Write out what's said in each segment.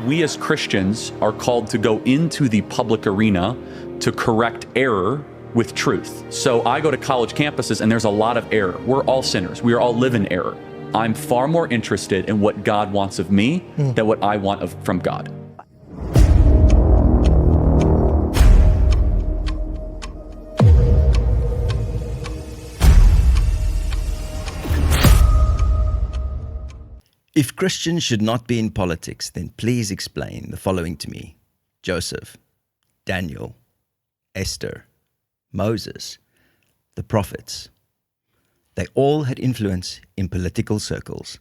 we as Christians are called to go into the public arena to correct error with truth. So I go to college campuses and there's a lot of error. We're all sinners. We are all live in error. I'm far more interested in what God wants of me than what I want from God. If Christians should not be in politics, then please explain the following to me. Joseph, Daniel, Esther, Moses, the prophets. They all had influence in political circles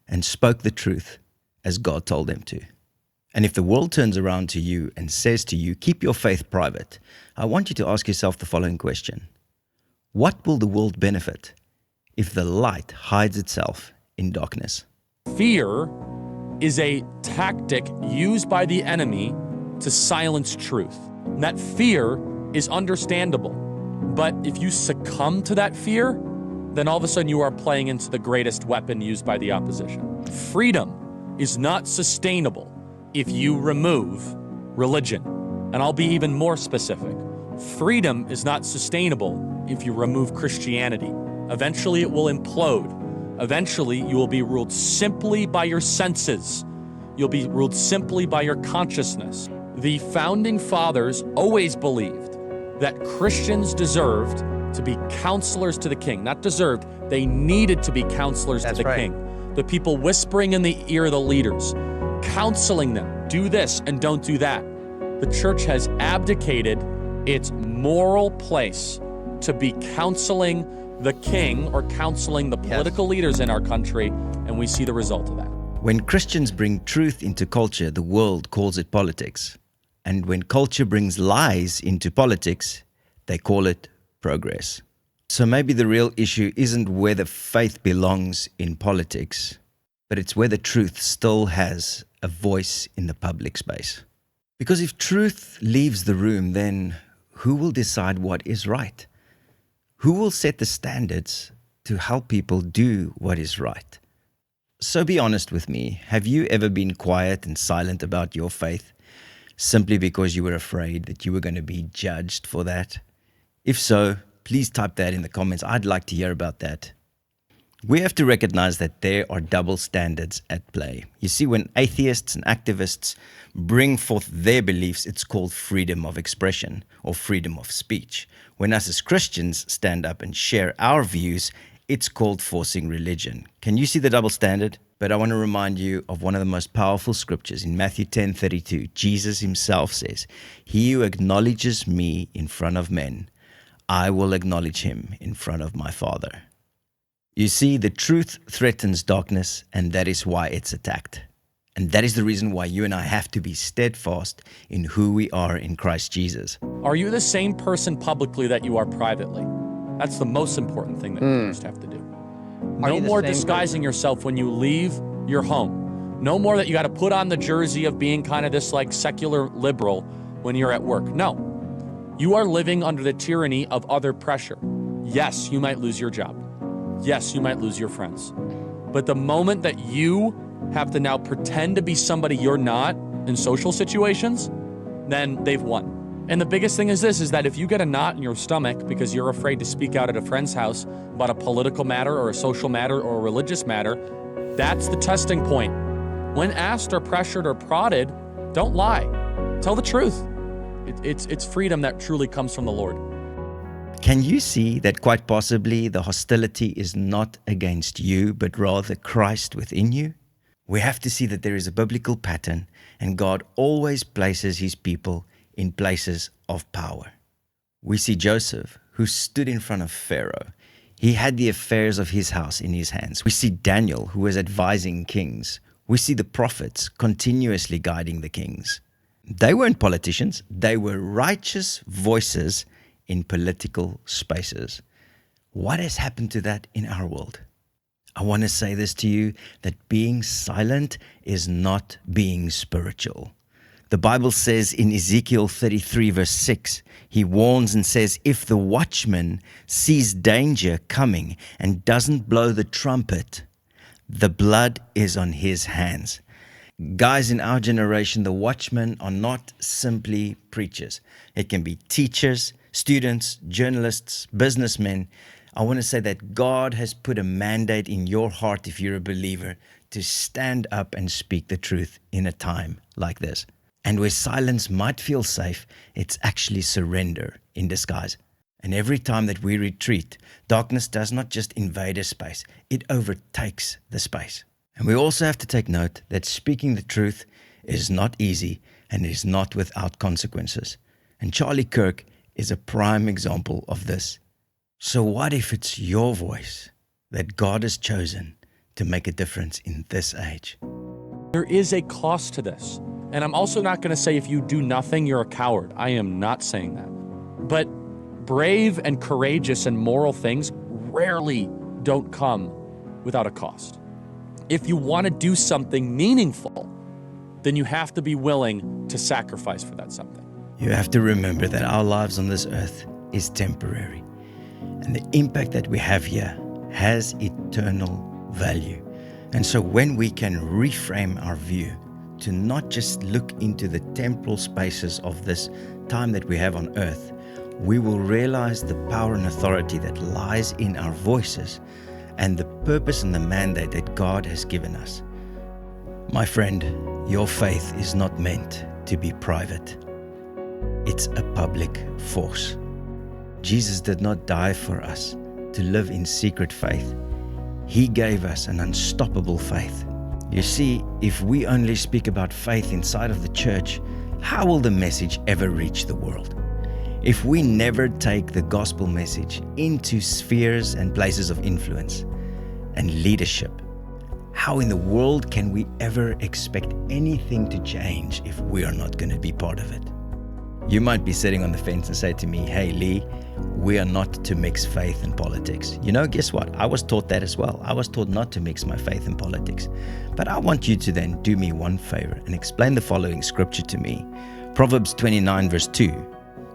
and spoke the truth as God told them to. And if the world turns around to you and says to you, keep your faith private, I want you to ask yourself the following question. What will the world benefit if the light hides itself in darkness? Fear is a tactic used by the enemy to silence truth. And that fear is understandable. But if you succumb to that fear, then all of a sudden you are playing into the greatest weapon used by the opposition. Freedom is not sustainable if you remove religion. And I'll be even more specific. Freedom is not sustainable if you remove Christianity. Eventually it will implode. Eventually, you will be ruled simply by your senses. You'll be ruled simply by your consciousness. The founding fathers always believed that Christians deserved to be counselors to the king. Not deserved, they needed to be counselors to the king. The people whispering in the ear of the leaders, counseling them, do this and don't do that. The church has abdicated its moral place to be counseling the king or counseling the political leaders in our country, and we see the result of that. When Christians bring truth into culture, the world calls it politics. And when culture brings lies into politics, they call it progress. So maybe the real issue isn't whether faith belongs in politics, but it's whether truth still has a voice in the public space. Because if truth leaves the room, then who will decide what is right? Who will set the standards to help people do what is right? So be honest with me. Have you ever been quiet and silent about your faith simply because you were afraid that you were going to be judged for that? If so, please type that in the comments. I'd like to hear about that. We have to recognize that there are double standards at play. You see, when atheists and activists bring forth their beliefs, it's called freedom of expression or freedom of speech. When us as Christians stand up and share our views, it's called forcing religion. Can you see the double standard? But I want to remind you of one of the most powerful scriptures in Matthew 10:32. Jesus himself says, "He who acknowledges me in front of men, I will acknowledge him in front of my Father." You see, the truth threatens darkness, and that is why it's attacked. And that is the reason why you and I have to be steadfast in who we are in Christ Jesus. Are you the same person publicly that you are privately? That's the most important thing that you just have to do. No more disguising yourself when you leave your home. No more that you got to put on the jersey of being kind of this like secular liberal when you're at work. No. You are living under the tyranny of other pressure. Yes, you might lose your job. Yes, you might lose your friends. But the moment that you have to now pretend to be somebody you're not in social situations, then they've won. And the biggest thing is this, is that if you get a knot in your stomach because you're afraid to speak out at a friend's house about a political matter or a social matter or a religious matter, that's the testing point. When asked or pressured or prodded, don't lie. Tell the truth. It's freedom that truly comes from the Lord. Can you see that quite possibly the hostility is not against you, but rather Christ within you? We have to see that there is a biblical pattern, and God always places his people in places of power. We see Joseph, who stood in front of Pharaoh. He had the affairs of his house in his hands. We see Daniel, who was advising kings. We see the prophets continuously guiding the kings. They weren't politicians. They were righteous voices in political spaces. What has happened to that in our world? I want to say this to you, that being silent is not being spiritual. The Bible says in Ezekiel 33 verse 6, he warns and says, if the watchman sees danger coming and doesn't blow the trumpet, the blood is on his hands. Guys, in our generation, the watchmen are not simply preachers. It can be teachers, students, journalists, businessmen. I want to say that God has put a mandate in your heart, if you're a believer, to stand up and speak the truth in a time like this. And where silence might feel safe, it's actually surrender in disguise. And every time that we retreat, darkness does not just invade a space, it overtakes the space. And we also have to take note that speaking the truth is not easy and is not without consequences. And Charlie Kirk is a prime example of this. So what if it's your voice that God has chosen to make a difference in this age? There is a cost to this. And I'm also not going to say if you do nothing, you're a coward. I am not saying that. But brave and courageous and moral things rarely don't come without a cost. If you want to do something meaningful, then you have to be willing to sacrifice for that something. You have to remember that our lives on this earth is temporary. And the impact that we have here has eternal value. And so when we can reframe our view to not just look into the temporal spaces of this time that we have on earth, we will realize the power and authority that lies in our voices and the purpose and the mandate that God has given us. My friend, your faith is not meant to be private. It's a public force. Jesus did not die for us to live in secret faith. He gave us an unstoppable faith. You see, if we only speak about faith inside of the church, how will the message ever reach the world? If we never take the gospel message into spheres and places of influence and leadership, how in the world can we ever expect anything to change if we are not going to be part of it? You might be sitting on the fence and say to me, hey Lee, we are not to mix faith and politics. You know, guess what? I was taught that as well. I was taught not to mix my faith and politics. But I want you to then do me one favor and explain the following scripture to me. Proverbs 29 verse 2.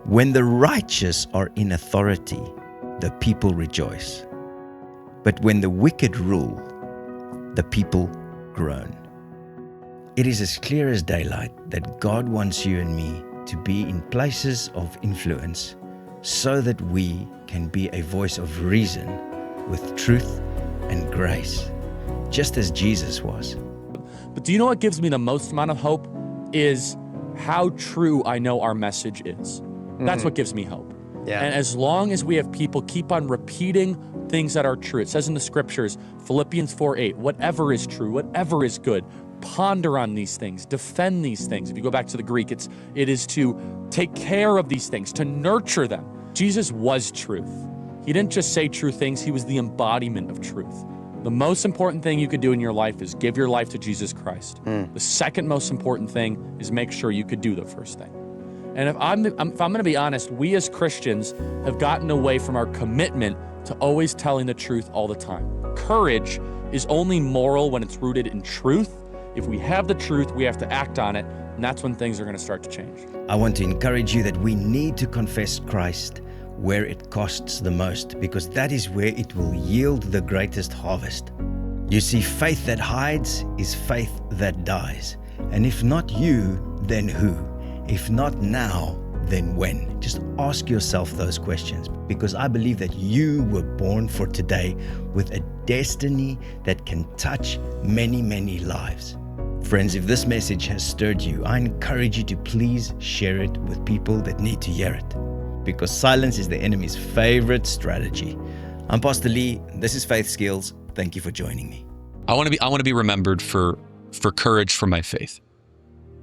When the righteous are in authority, the people rejoice. But when the wicked rule, the people groan. It is as clear as daylight that God wants you and me to be in places of influence so that we can be a voice of reason with truth and grace, just as Jesus was. But do you know what gives me the most amount of hope is how true I know our message is. That's what gives me hope. Yeah. And as long as we have people keep on repeating things that are true, it says in the scriptures, Philippians 4:8, whatever is true, whatever is good, ponder on these things, defend these things. If you go back to the Greek, it is to take care of these things, to nurture them. Jesus was truth. He didn't just say true things, he was the embodiment of truth. The most important thing you could do in your life is give your life to Jesus Christ. The second most important thing is make sure you could do the first thing. And if I'm going to be honest, we as Christians have gotten away from our commitment to always telling the truth all the time. Courage is only moral when it's rooted in truth. If we have the truth, we have to act on it, and that's when things are going to start to change. I want to encourage you that we need to confess Christ where it costs the most, because that is where it will yield the greatest harvest. You see, faith that hides is faith that dies. And if not you, then who? If not now, then when? Just ask yourself those questions, because I believe that you were born for today with a destiny that can touch many, many lives. Friends, if this message has stirred you, I encourage you to please share it with people that need to hear it, because silence is the enemy's favorite strategy. I'm Pastor Lee. This is Faith Skills. Thank you for joining me. I want to be remembered for courage for my faith.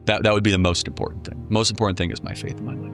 That would be the most important thing. Most important thing is my faith in my life.